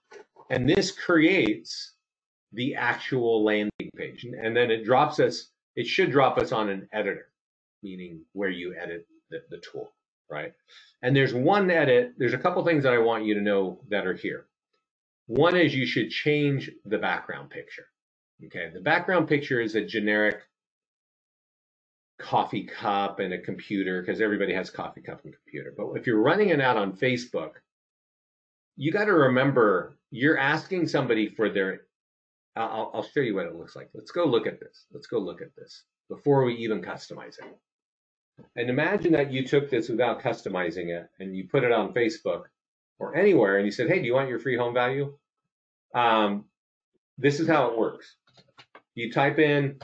And this creates the actual landing page. And then it should drop us on an editor, meaning where you edit the tool, right? And there's a couple things that I want you to know that are here. One is you should change the background picture. Okay, the background picture is a generic coffee cup and a computer, because everybody has coffee cup and computer. But if you're running an ad on Facebook, you got to remember you're asking somebody for their, I'll show you what it looks like. Let's go look at this before we even customize it. And imagine that you took this without customizing it and you put it on Facebook or anywhere, and you said, hey, do you want your free home value? This is how it works. You type in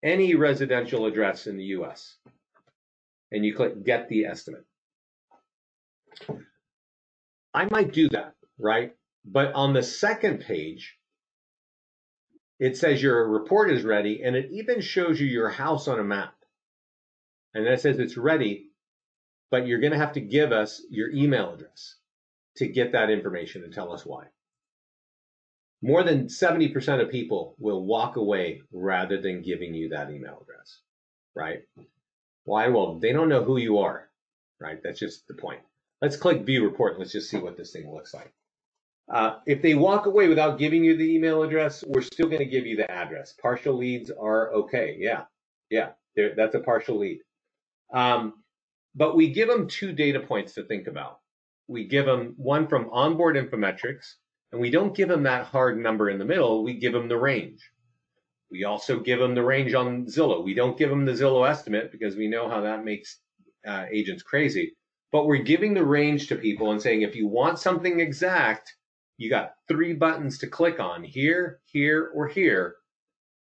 any residential address in the US and you click Get the Estimate. I might do that, right? But on the second page, it says your report is ready, and it even shows you your house on a map. And that says it's ready, but you're going to have to give us your email address to get that information and tell us why. More than 70% of people will walk away rather than giving you that email address, right? Why? Well, they don't know who you are, right? That's just the point. Let's click View Report and let's just see what this thing looks like. If they walk away without giving you the email address, we're still going to give you the address. Partial leads are okay. Yeah, that's a partial lead. But we give them 2 data points to think about. We give them one from onboard infometrics, and we don't give them that hard number in the middle. We give them the range. We also give them the range on Zillow. We don't give them the Zillow estimate because we know how that makes agents crazy. But we're giving the range to people and saying, if you want something exact, you got 3 buttons to click on, here, here, or here,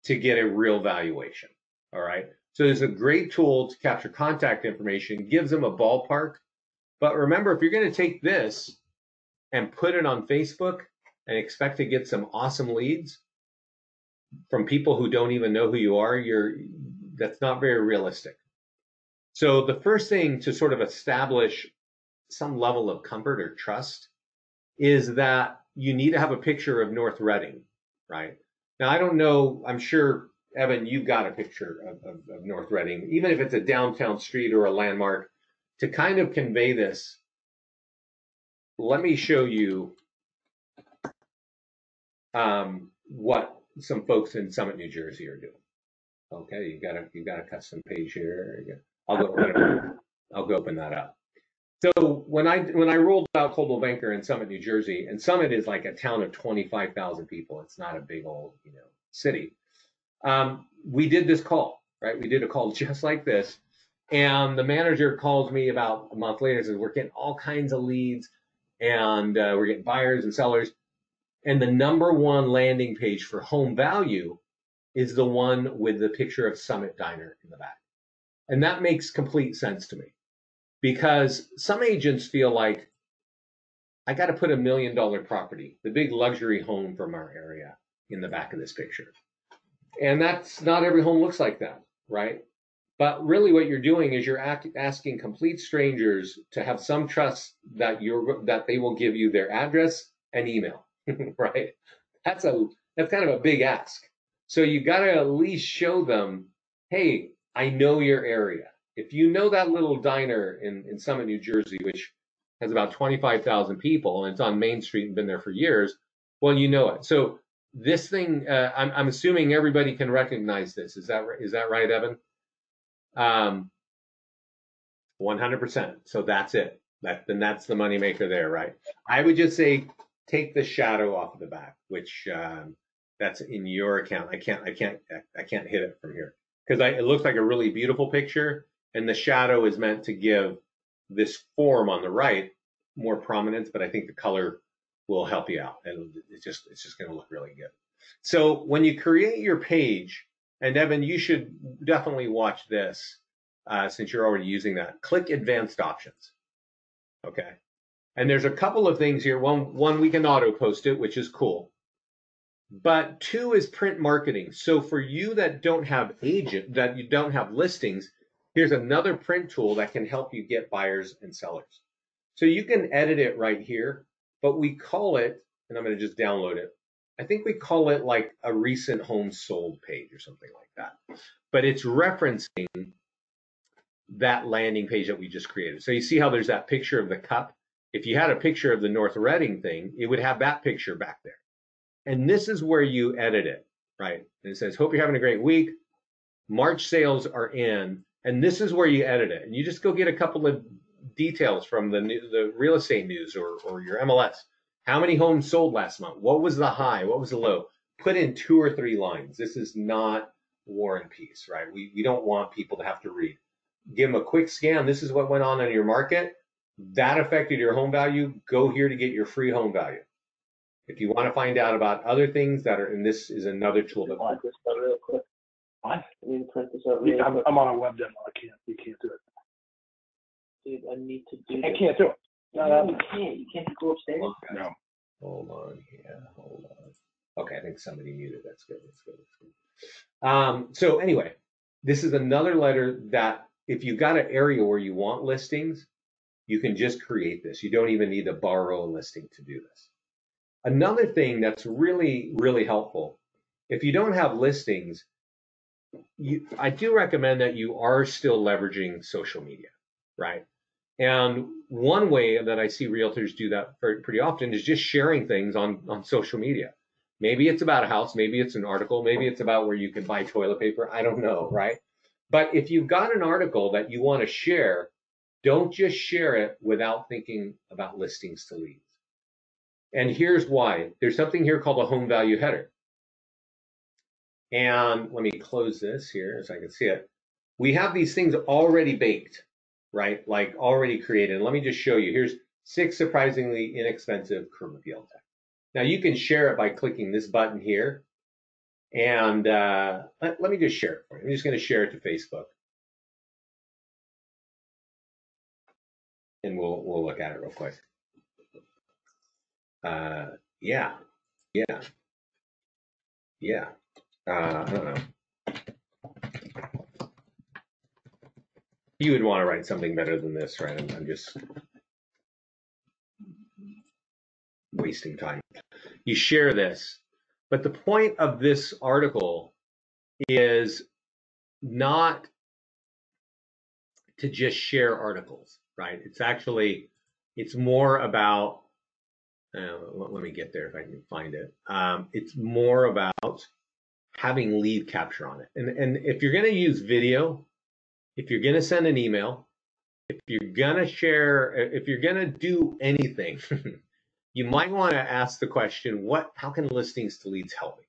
to get a real valuation. All right. So there's a great tool to capture contact information, gives them a ballpark. But remember, if you're going to take this and put it on Facebook and expect to get some awesome leads from people who don't even know who you are, that's not very realistic. So the first thing to sort of establish some level of comfort or trust is that you need to have a picture of North Reading, right? Now, I don't know, I'm sure, Evan, you've got a picture of North Reading, even if it's a downtown street or a landmark, to kind of convey this. Let me show you what some folks in Summit, New Jersey are doing. Okay, you got a custom page here. I'll go open that up. So when I rolled out Coldwell Banker in Summit, New Jersey, and Summit is like a town of 25,000 people. It's not a big old city. We did this call, right? We did a call just like this, and the manager calls me about a month later and says, we're getting all kinds of leads, and we're getting buyers and sellers, and the #1 landing page for home value is the one with the picture of Summit Diner in the back. And that makes complete sense to me, because some agents feel like, I got to put $1 million property, the big luxury home from our area, in the back of this picture. And that's not every home looks like that, right? But really what you're doing is you're asking complete strangers to have some trust that they will give you their address and email, right? That's kind of a big ask. So you got to at least show them, hey, I know your area. If you know that little diner in Summit, New Jersey, which has about 25,000 people and it's on Main Street and been there for years, well, you know it. So this thing, I'm assuming everybody can recognize this. Is that right, Evan? 100%. So that's it. Then that's the moneymaker there, right? I would just say take the shadow off of the back, which that's in your account. I can't hit it from here because it looks like a really beautiful picture, and the shadow is meant to give this form on the right more prominence, but I think the color will help you out, and it's just going to look really good. So when you create your page, and Evan, you should definitely watch this since you're already using that. Click Advanced Options. Okay, and there's a couple of things here. One, we can auto post it, which is cool. But 2 is print marketing. So for you that don't have you don't have listings, here's another print tool that can help you get buyers and sellers. So you can edit it right here, but we call it, and I'm going to just download it. I think we call it like a recent home sold page or something like that. But it's referencing that landing page that we just created. So you see how there's that picture of the cup? If you had a picture of the North Reading thing, it would have that picture back there. And this is where you edit it, right? And it says, hope you're having a great week. March sales are in. And this is where you edit it. And you just go get a couple of details from the real estate news or your MLS. How many homes sold last month? What was the high? What was the low? Put in 2 or 3 lines. This is not War and Peace, right? We don't want people to have to read. Give them a quick scan. This is what went on in your market. That affected your home value. Go here to get your free home value. If you want to find out about other things that are, and this is another tool that. Like this real quick. What? I need to print this out real quick. I'm on a web demo. You can't do it. Dude, I need to do I this. can't do it. No, you can't. You can't go upstairs. No. Hold on. Yeah, hold on. Okay, I think somebody muted. That's good. That's good. So anyway, this is another letter that if you've got an area where you want listings, you can just create this. You don't even need to borrow a listing to do this. Another thing that's really, really helpful, if you don't have listings, I do recommend that you are still leveraging social media, right? And one way that I see realtors do that pretty often is just sharing things on social media. Maybe it's about a house, maybe it's an article, maybe it's about where you can buy toilet paper, I don't know, right? But if you've got an article that you want to share, don't just share it without thinking about listings to leads. And here's why. There's something here called a home value header. And let me close this here so I can see it. We have these things already baked, right? Like already created. And let me just show you. Here's 6 surprisingly inexpensive curb appeal text. Now you can share it by clicking this button here. And let me just share it for you. I'm just going to share it to Facebook. And we'll look at it real quick. Yeah. I don't know. You would want to write something better than this, right? I'm just wasting time you share this. But the point of this article is not to just share articles, right? It's more about, let me get there if I can find it. It's more about having lead capture on it. And if you're going to use video, if you're going to send an email, if you're going to share, if you're going to do anything, you might want to ask the question, how can listings to leads help me?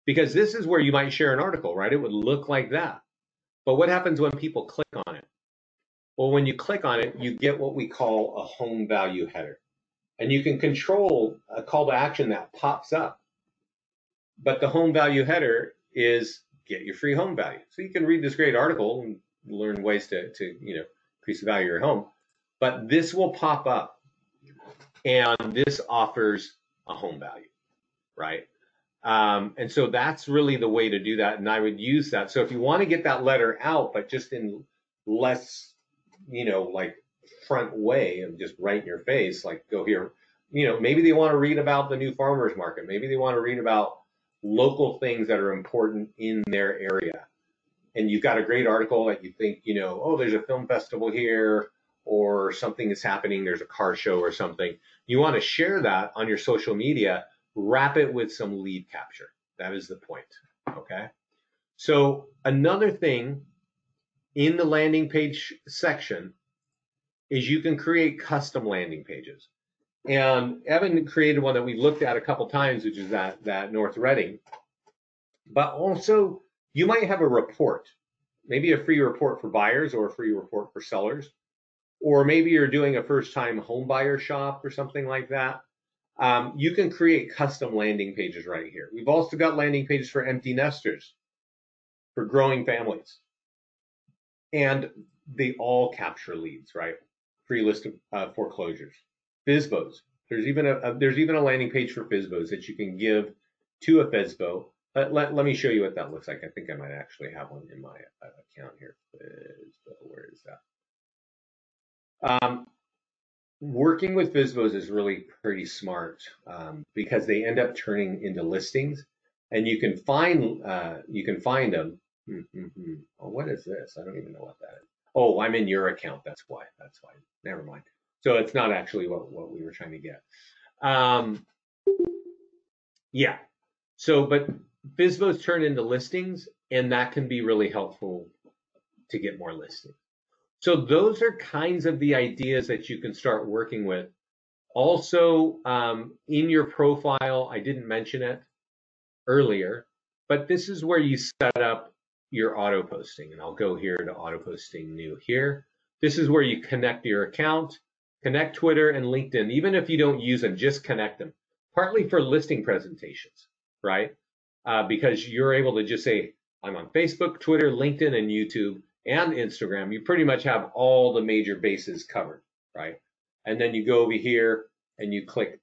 Because this is where you might share an article, right? It would look like that. But what happens when people click on it? Well, when you click on it, you get what we call a home value header. And you can control a call to action that pops up. But the home value header is get your free home value. So you can read this great article and learn ways to increase the value of your home. But this will pop up, and this offers a home value, right? And so that's really the way to do that, and I would use that. So if you want to get that letter out, but just in less, like front way and just right in your face, like go here, maybe they want to read about the new farmers market. Maybe they want to read about local things that are important in their area. And you've got a great article that you think, oh, there's a film festival here or something is happening. There's a car show or something. You want to share that on your social media, wrap it with some lead capture. That is the point, okay? So another thing in the landing page section is you can create custom landing pages. And Evan created one that we looked at a couple times, which is that North Reading. But also, you might have a report, maybe a free report for buyers or a free report for sellers. Or maybe you're doing a first-time home buyer shop or something like that. You can create custom landing pages right here. We've also got landing pages for empty nesters, for growing families. And they all capture leads, right? Free list of foreclosures. FSBOs. There's even a landing page for FSBOs that you can give to a FSBO. Let me show you what that looks like. I think I might actually have one in my account here. FSBO, where is that? Working with FSBOs is really pretty smart because they end up turning into listings, and you can find them. Oh, what is this? I don't even know what that is. Oh, I'm in your account. That's why. Never mind. So it's not actually what we were trying to get. Yeah. So, but FSBOs turn into listings, and that can be really helpful to get more listings. So those are kinds of the ideas that you can start working with. Also, in your profile, I didn't mention it earlier, but this is where you set up your auto posting. And I'll go here to auto posting new here. This is where you connect your account, connect Twitter and LinkedIn. Even if you don't use them, just connect them. Partly for listing presentations, right? Because you're able to just say, I'm on Facebook, Twitter, LinkedIn, and YouTube, and Instagram. You pretty much have all the major bases covered, right? And then you go over here and you click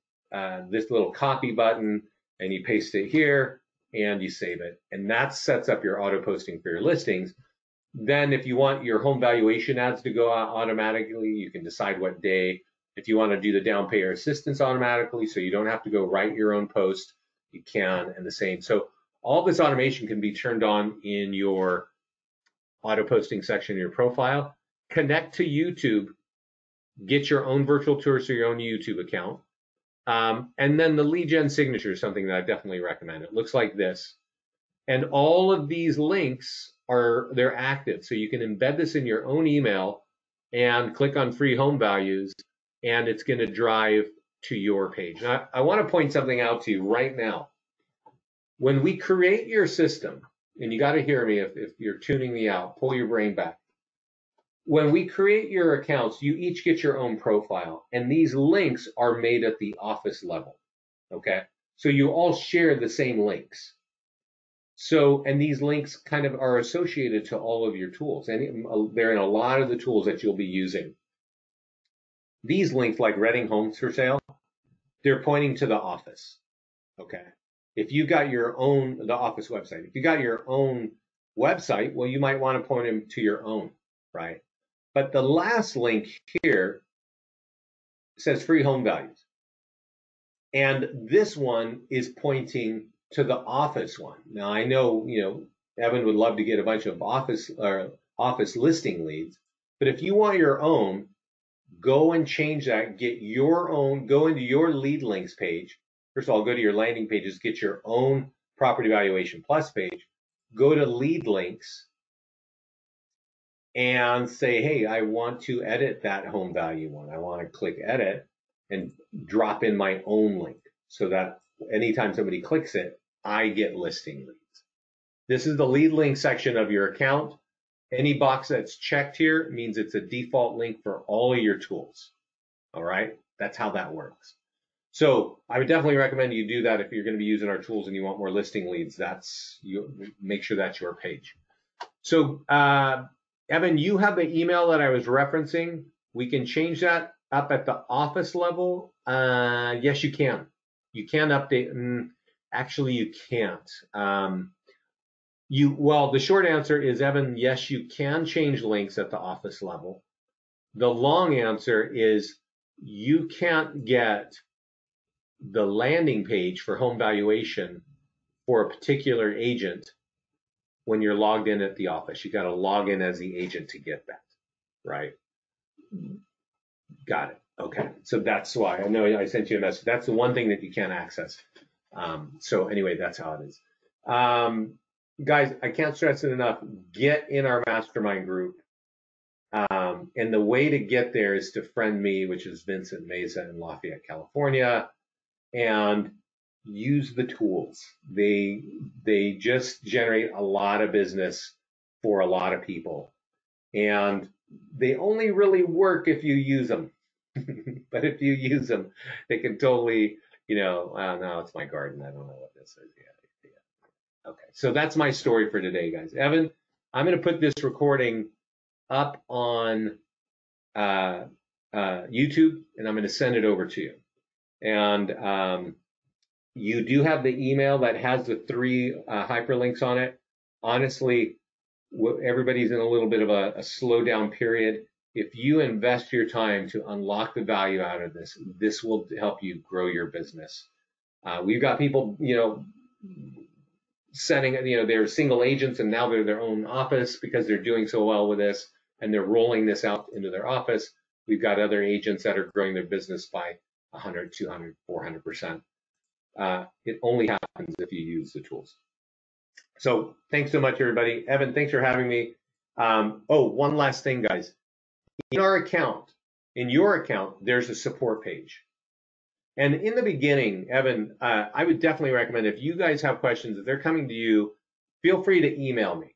this little copy button and you paste it here and you save it. And that sets up your auto posting for your listings. Then if you want your home valuation ads to go out automatically, you can decide what day. If you want to do the down payer assistance automatically, so you don't have to go write your own post, you can, and the same. So all this automation can be turned on in your auto posting section of your profile. Connect to YouTube, get your own virtual tours to your own YouTube account. And then the lead gen signature is something that I definitely recommend. It looks like this. And all of these links they're active. So you can embed this in your own email and click on free home values, and it's going to drive to your page. Now, I want to point something out to you right now. When we create your system, and you got to hear me if you're tuning me out, pull your brain back. When we create your accounts, you each get your own profile, and these links are made at the office level, okay? So you all share the same links. So, and these links kind of are associated to all of your tools, and they're in a lot of the tools that you'll be using. These links, like Reading Homes for Sale, they're pointing to the office, okay? If you got the office website, if you got your own website, well, you might want to point them to your own, right? But the last link here says free home values. And this one is pointing to the office one. Now I know, Evan would love to get a bunch of office listing leads, but if you want your own, go and change that, get your own, go into your lead links page. First of all, go to your landing pages, get your own property valuation plus page, go to lead links and say, hey, I want to edit that home value one. I want to click edit and drop in my own link so that anytime somebody clicks it, I get listing leads. This is the lead link section of your account. Any box that's checked here means it's a default link for all of your tools. All right, that's how that works. So I would definitely recommend you do that if you're going to be using our tools and you want more listing leads. Make sure that's your page. So Evan, you have the email that I was referencing. We can change that up at the office level. Yes, you can. You can update. Actually, you can't. Well, the short answer is, Evan, yes, you can change links at the office level. The long answer is you can't get the landing page for home valuation for a particular agent when you're logged in at the office. You got to log in as the agent to get that, right? Got it. Okay. So that's why I know I sent you a message. That's the one thing that you can't access. So anyway, that's how it is. Guys, I can't stress it enough. Get in our mastermind group. And the way to get there is to friend me, which is Vincent Meza in Lafayette, California, and use the tools. They just generate a lot of business for a lot of people. And they only really work if you use them. But if you use them, they can totally, no, it's my garden. I don't know what this is. Yeah. Okay, so that's my story for today, guys. Evan, I'm going to put this recording up on YouTube, and I'm going to send it over to you. And you do have the email that has the 3 hyperlinks on it. Honestly, everybody's in a little bit of a slowdown period. If you invest your time to unlock the value out of this, this will help you grow your business. We've got people, setting, they're single agents and now they're their own office because they're doing so well with this and they're rolling this out into their office. We've got other agents that are growing their business by 100, 200, 400%. It only happens if you use the tools. So thanks so much, everybody. Evan, thanks for having me. One last thing, guys. In your account, there's a support page. And in the beginning, Evan, I would definitely recommend if you guys have questions, if they're coming to you, feel free to email me.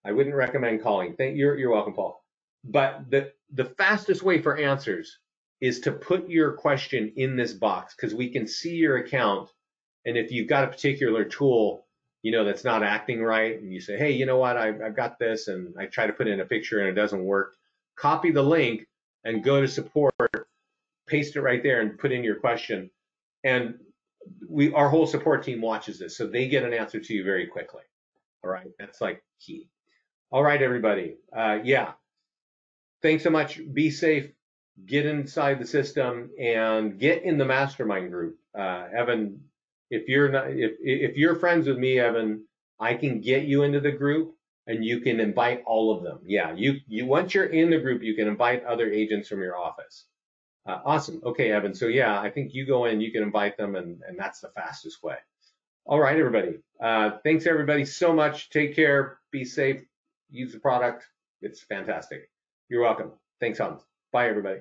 I wouldn't recommend calling. You're welcome, Paul. But the fastest way for answers is to put your question in this box because we can see your account. And if you've got a particular tool, that's not acting right, and you say, hey, you know what, I've got this, and I try to put in a picture and it doesn't work, copy the link and go to support, paste it right there and put in your question. And our whole support team watches this, so they get an answer to you very quickly. All right, that's like key. All right, everybody. Thanks so much. Be safe. Get inside the system and get in the mastermind group. Evan, if you're friends with me, Evan, I can get you into the group and you can invite all of them. Yeah, you once you're in the group, you can invite other agents from your office. Awesome. Okay, Evan. So yeah, I think you go in, you can invite them, and that's the fastest way. All right, everybody. Thanks, everybody, so much. Take care. Be safe. Use the product. It's fantastic. You're welcome. Thanks, Hans. Bye, everybody.